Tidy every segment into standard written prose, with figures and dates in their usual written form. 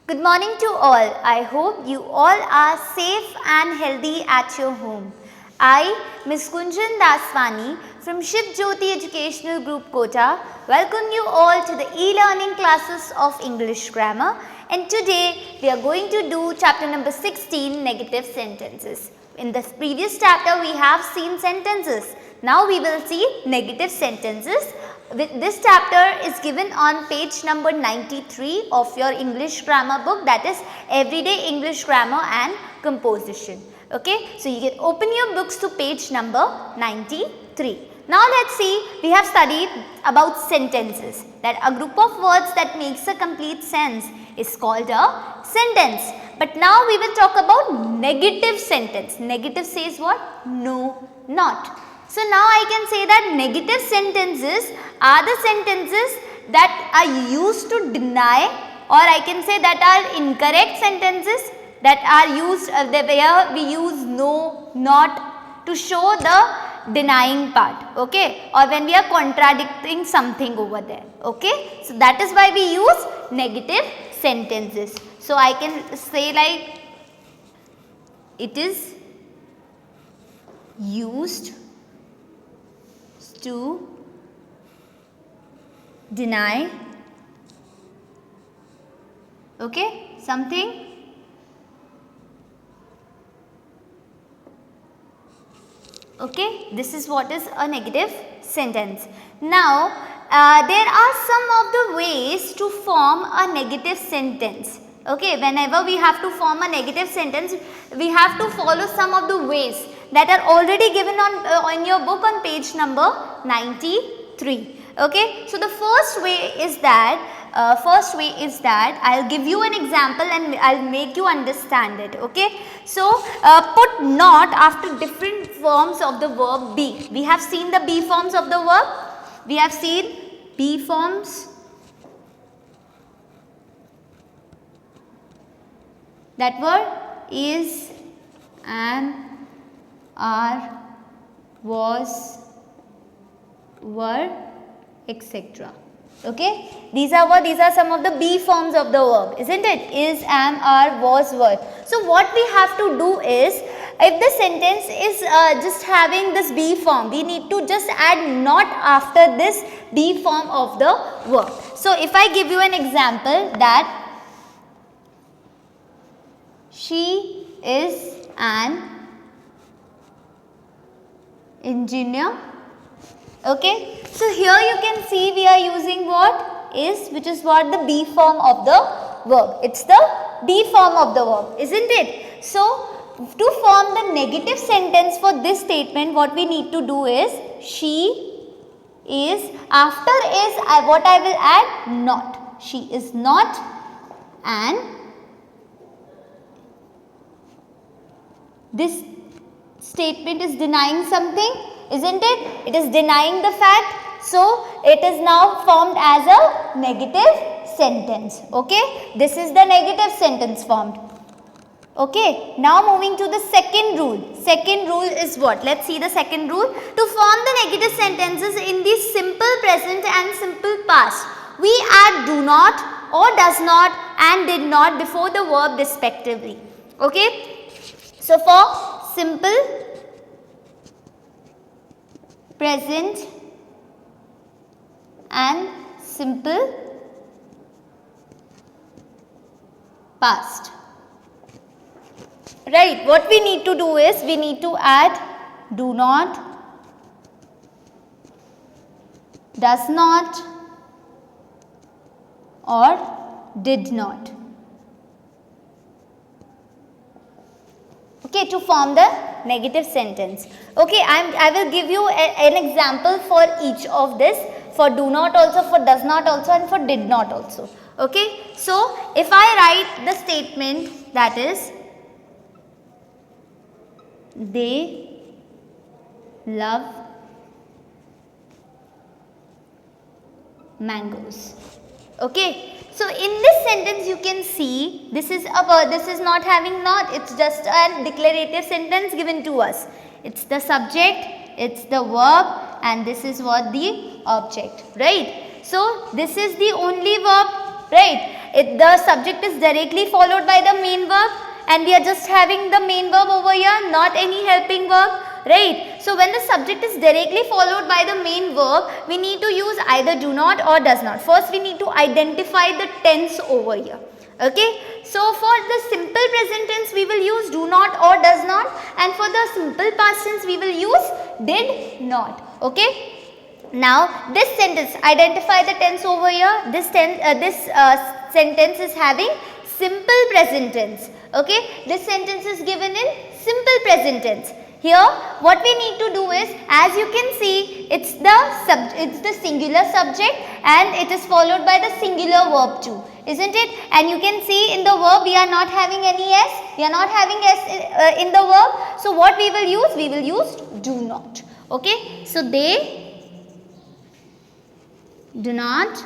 Good morning to all. I hope you all are safe and healthy at your home. I, Ms. Kunjan Daswani from Shiv Jyoti Educational Group Kota, welcome you all to the e-learning classes of English Grammar, and today we are going to do chapter number 16, negative sentences. In the previous chapter we have seen sentences. Now we will see negative sentences. This chapter is given on page number 93 of your English grammar book, that is Everyday English Grammar and Composition. Okay, so you can open your books to page number 93. Now let's see, we have studied about sentences, that a group of words that makes a complete sense is called a sentence. But now we will talk about negative sentence. Negative says what? No, not. So now I can say that negative sentences are the sentences that are used to deny, or I can say that are incorrect sentences that are used where we use no, not to show the denying part, okay, or when we are contradicting something over there, okay. So that is why we use negative sentences. So I can say like, it is used to deny, okay, something, okay. This is what is a negative sentence. Now there are some of the ways to form a negative sentence, okay. Whenever we have to form a negative sentence, we have to follow some of the ways that are already given on your book on page number 93, okay. So the first way is that I'll give you an example and I'll make you understand it, okay. So put not after different forms of the verb be. We have seen the be forms of the verb. We have seen be forms, that were, is, am, are, was, were, etc. Okay, these are some of the be forms of the verb, isn't it? Is, am, are, was, were. So what we have to do is, if the sentence is just having this be form, we need to just add not after this be form of the verb. So if I give you an example that she is an engineer, okay. So here you can see we are using what? Is, which is what? The be form of the verb. It's the be form of the verb, isn't it? So to form the negative sentence for this statement, what we need to do is, she is, after is, what I will add? Not. She is not an. This statement is denying something, isn't it? It is denying the fact. So it is now formed as a negative sentence, okay. This is the negative sentence formed, okay. Now moving to the second rule. Second rule is what? Let's see the second rule. To form the negative sentences in the simple present and simple past, we add do not or does not and did not before the verb respectively, okay. So for simple present and simple past, right, what we need to do is, we need to add do not, does not or did not, okay, to form the negative sentence, okay. I will give you an example for each of this, for do not also, for does not also, and for did not also, okay. So if I write the statement, that is, they love mangoes, okay. So in this sentence you can see, this is a word, this is not having not, it's just a declarative sentence given to us. It's the subject, it's the verb, and this is what? The object, right. So this is the only verb, right, The subject is directly followed by the main verb and we are just having the main verb over here, not any helping verb, right? So when the subject is directly followed by the main verb, we need to use either do not or does not. First we need to identify the tense over here. Okay, so for the simple present tense we will use do not or does not, and for the simple past tense we will use did not. Okay. Now this sentence, identify the tense over here. This sentence is having simple present tense. Okay, this sentence is given in simple present tense. Here what we need to do is, as you can see, it's the singular subject and it is followed by the singular verb too, isn't it? And you can see in the verb we are not having any s, we are not having s in the verb. So what we will use? We will use do not. Okay, so they do not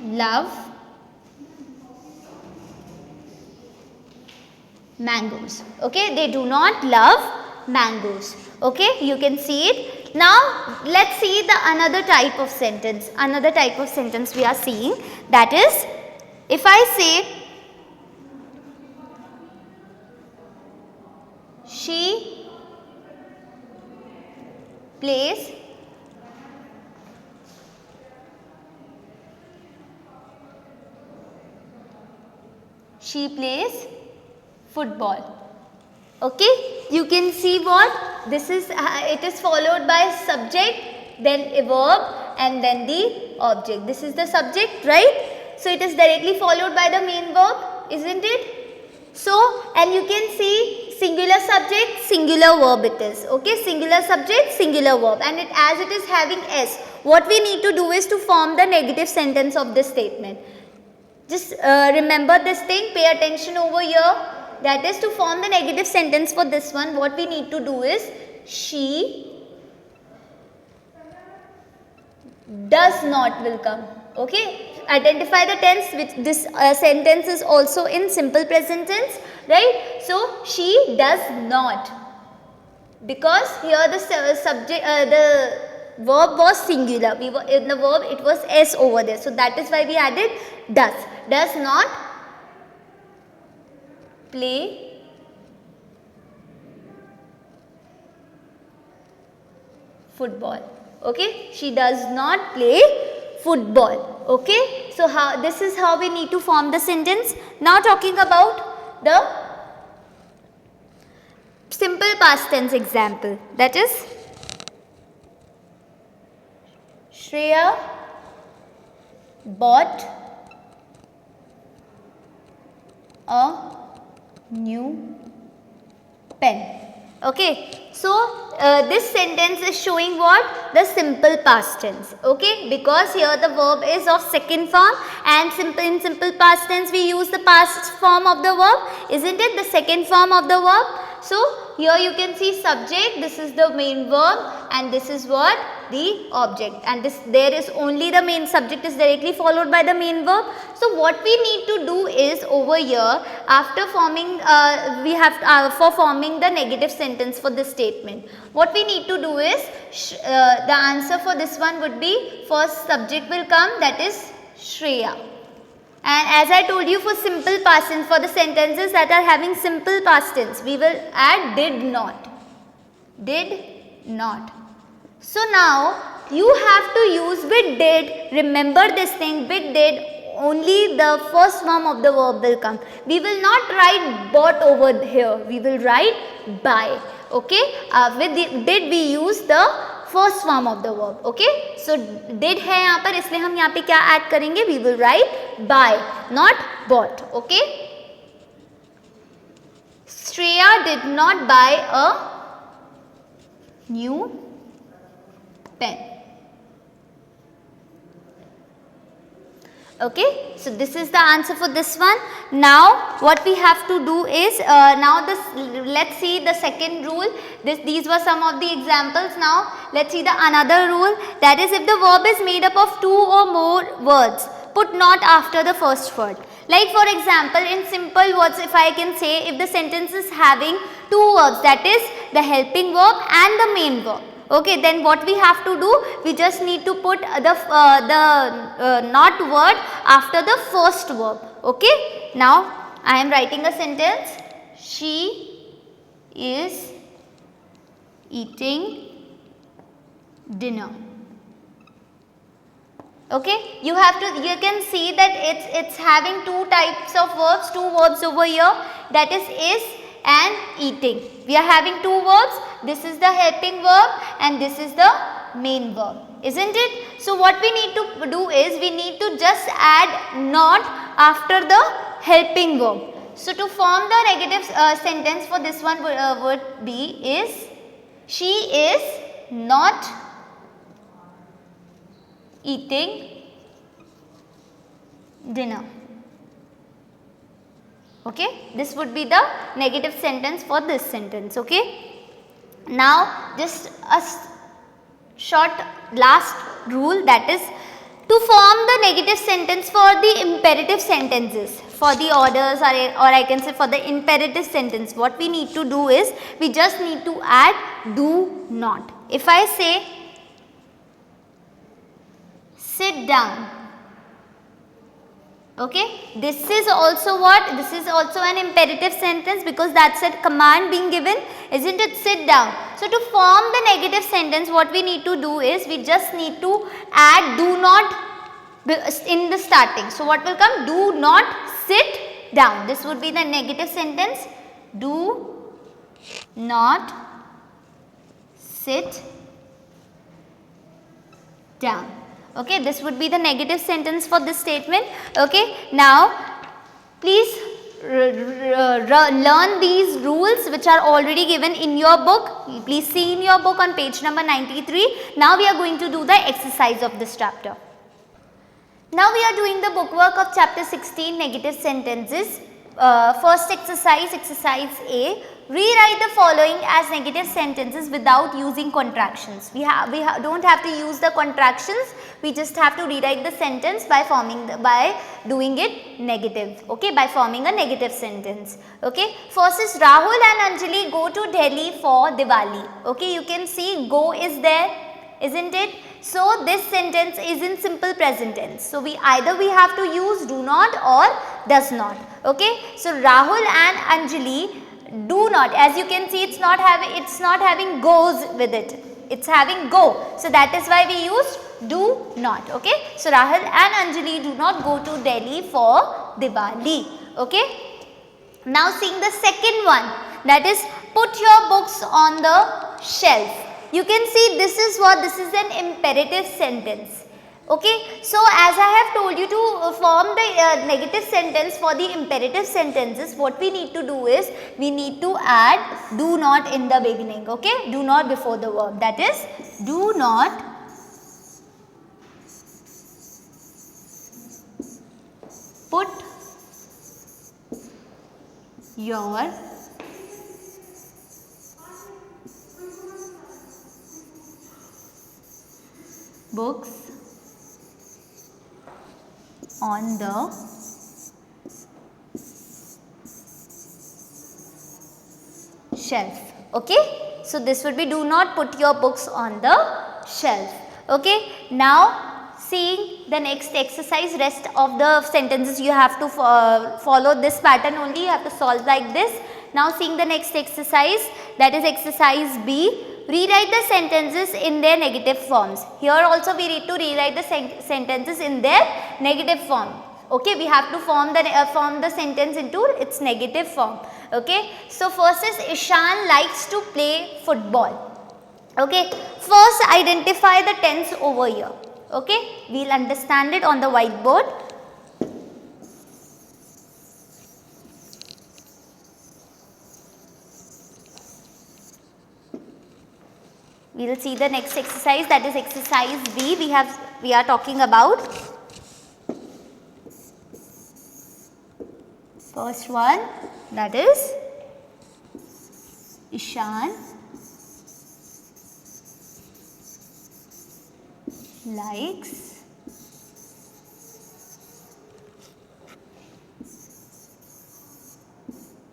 love mangoes. Okay, they do not love mangoes. Okay, you can see it. Now let's see the another type of sentence. Another type of sentence we are seeing, that is, if I say she plays football. Okay, you can see what this is. It is followed by subject, then a verb, and then the object. This is the subject, right? So it is directly followed by the main verb, isn't it? So, and you can see singular subject, singular verb it is. Okay, singular subject, singular verb, and as it is having s, what we need to do is to form the negative sentence of this statement. Just remember this thing, pay attention over here. That is, to form the negative sentence for this one, what we need to do is, she does not will come. Okay, identify the tense, which this sentence is also in simple present tense, right? So she does not, because here the subject, the verb was singular. We were in the verb, it was s over there, so that is why we added does. Does not play football. Okay, she does not play football. Okay, so this is how we need to form the sentence. Now talking about the simple past tense example, that is, Shreya bought a new pen. Okay, so this sentence is showing what? The simple past tense. Okay, because here the verb is of second form, and in simple past tense we use the past form of the verb, isn't it? The second form of the verb. So here you can see subject, this is the main verb, and this is what? The object, and there is only the main subject is directly followed by the main verb. So what we need to do is, over here, after forming for forming the negative sentence for this statement, what we need to do is, the answer for this one would be, first subject will come, that is Shreya. And as I told you, for simple past tense, for the sentences that are having simple past tense, we will add did not. Did not. So now you have to use with did. Remember this thing, with did, only the first form of the verb will come. We will not write bought over here, we will write by. Okay, with did we use the first form of the verb. Okay, so did है यहाँ पर, इसलिए हम यहाँ पे क्या add करेंगे? We will write by, not bought. Okay, Shreya did not buy a new pen. Okay, so this is the answer for this one. Now what we have to do is, let's see the second rule. These were some of the examples. Now let's see the another rule, that is, if the verb is made up of two or more words, put not after the first word. Like for example, in simple words, if I can say, if the sentence is having two verbs, that is the helping verb and the main verb. Okay, then what we have to do, we just need to put the not word after the first verb. Okay, now I am writing a sentence. She is eating dinner. Okay, you can see that it's having two types of verbs, two verbs over here, that is and eating. We are having two verbs. This is the helping verb and this is the main verb, isn't it? So what we need to do is, we need to just add not after the helping verb. So to form the negative sentence for this one would be is, she is not eating dinner. Okay, this would be the negative sentence for this sentence. Okay, now just a short last rule, that is to form the negative sentence for the imperative sentences, for the orders, or I can say for the imperative sentence, what we need to do is, we just need to add do not. If I say sit down, okay, this is also what? This is also an imperative sentence, because that's a command being given, isn't it? Sit down. So to form the negative sentence, what we need to do is, we just need to add do not in the starting. So what will come? Do not sit down. This would be the negative sentence. Do not sit down. Okay, this would be the negative sentence for this statement. Okay, now please learn these rules which are already given in your book. Please see in your book on page number 93. Now we are going to do the exercise of this chapter. Now we are doing the bookwork of chapter 16, negative sentences. First exercise, exercise A. Rewrite the following as negative sentences without using contractions. We don't have to use the contractions. We just have to rewrite the sentence by doing it negative. Okay, by forming a negative sentence. Okay, first is Rahul and Anjali go to Delhi for Diwali. Okay, you can see go is there, isn't it? So this sentence is in simple present tense. So we have to use do not or does not. Okay, so Rahul and Anjali do not, as you can see, it's not having goes with it, it's having go. So that is why we use do not. Okay, so Rahul and Anjali do not go to Delhi for Diwali. Okay, now seeing the second one, that is put your books on the shelf. You can see this is an imperative sentence. Okay, so as I have told you, to form the negative sentence for the imperative sentences, what we need to do is, we need to add do not in the beginning. Okay, do not before the verb, that is do not put your books on the shelf. Okay, so this would be do not put your books on the shelf. Okay, now seeing the next exercise, rest of the sentences you have to follow this pattern only, you have to solve like this. Now seeing the next exercise, that is exercise B. Rewrite the sentences in their negative forms. Here also we need to rewrite the sentences in their negative form. Okay, we have to form the sentence into its negative form. Okay, so first is Ishan likes to play football. Okay, first identify the tense over here. Okay, we will understand it on the whiteboard. We will see the next exercise, that is exercise B. We are talking about. First one, that is Ishan likes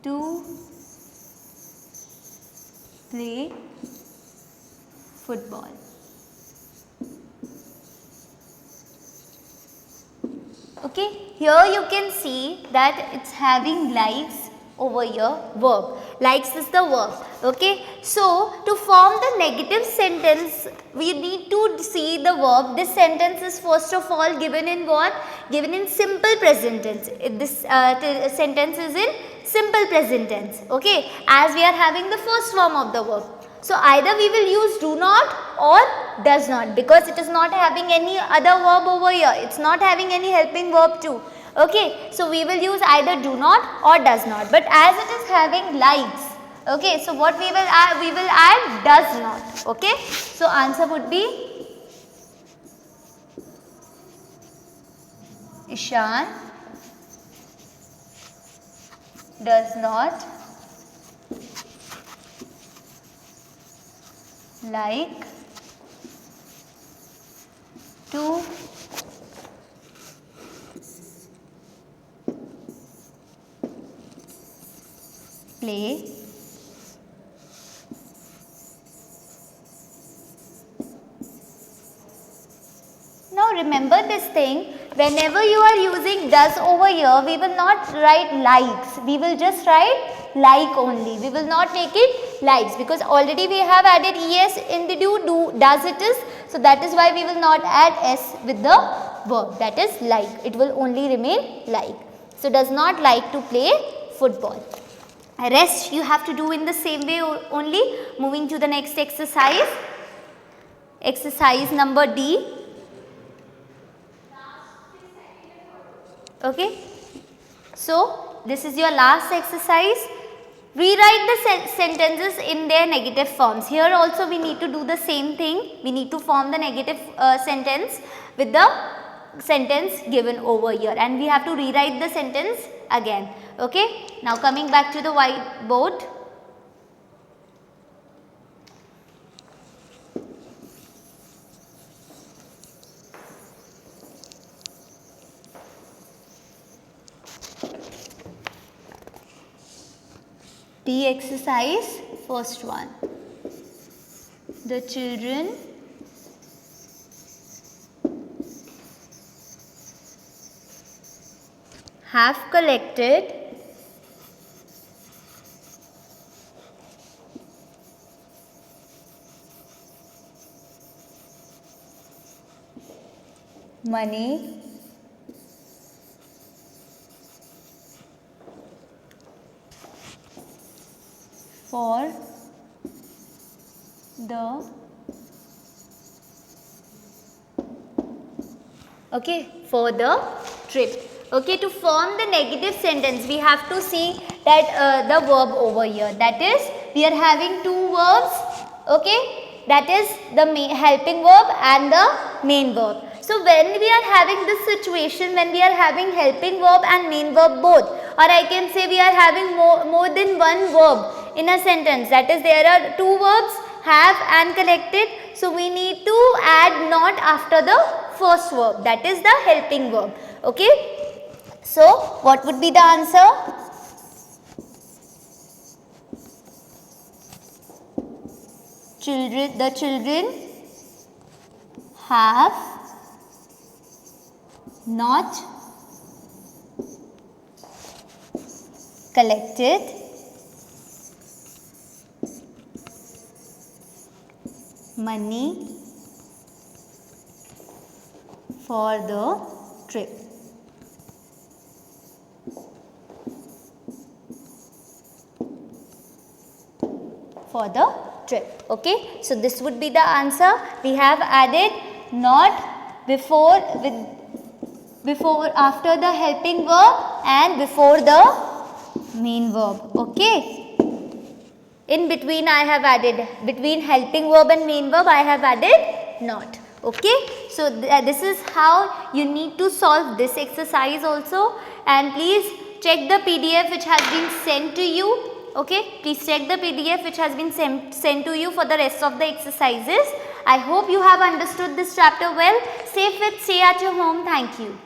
to play football. Okay, here you can see that it's having likes over here, verb. Likes is the verb. Okay, so to form the negative sentence, we need to see the verb. This sentence is first of all given in what? Given in simple present tense. This sentence is in simple present tense. Okay, as we are having the first form of the verb. So either we will use do not or does not, because it is not having any other verb over here. It's not having any helping verb too. Okay, so we will use either do not or does not. But as it is having likes, okay, so what we will add? We will add does not. Okay, so answer would be Ishan does not like to play Now remember this thing, whenever you are using does over here, we will not write likes, we will just write like only, we will not make it likes, because already we have added es in the do, does it is, so that is why we will not add s with the verb, that is like, it will only remain like. So does not like to play football. Rest you have to do in the same way only. Moving to the next exercise, exercise number D. Okay, so this is your last exercise. Rewrite the sentences in their negative forms. Here also we need to do the same thing. We need to form the negative sentence with the sentence given over here, and we have to rewrite the sentence again. Okay, now coming back to the whiteboard. D exercise, first one. The children have collected money for the trip. Okay, to form the negative sentence, we have to see that the verb over here, that is we are having two verbs, okay, that is the helping verb and the main verb. So when we are having this situation, when we are having helping verb and main verb both, or I can say we are having more than one verb in a sentence, that is there are two verbs, have and collected, so we need to add not after the first verb, that is the helping verb. Okay, so what would be the answer? The children have not collected money for the trip. Okay, so this would be the answer. We have added not before after the helping verb and before the main verb. Okay, in between I have added, between helping verb and main verb I have added not. Okay, so this is how you need to solve this exercise also, and please check the PDF which has been sent to you. Okay, please check the PDF which has been sent to you for the rest of the exercises. I hope you have understood this chapter well. Stay fit, stay at your home. Thank you.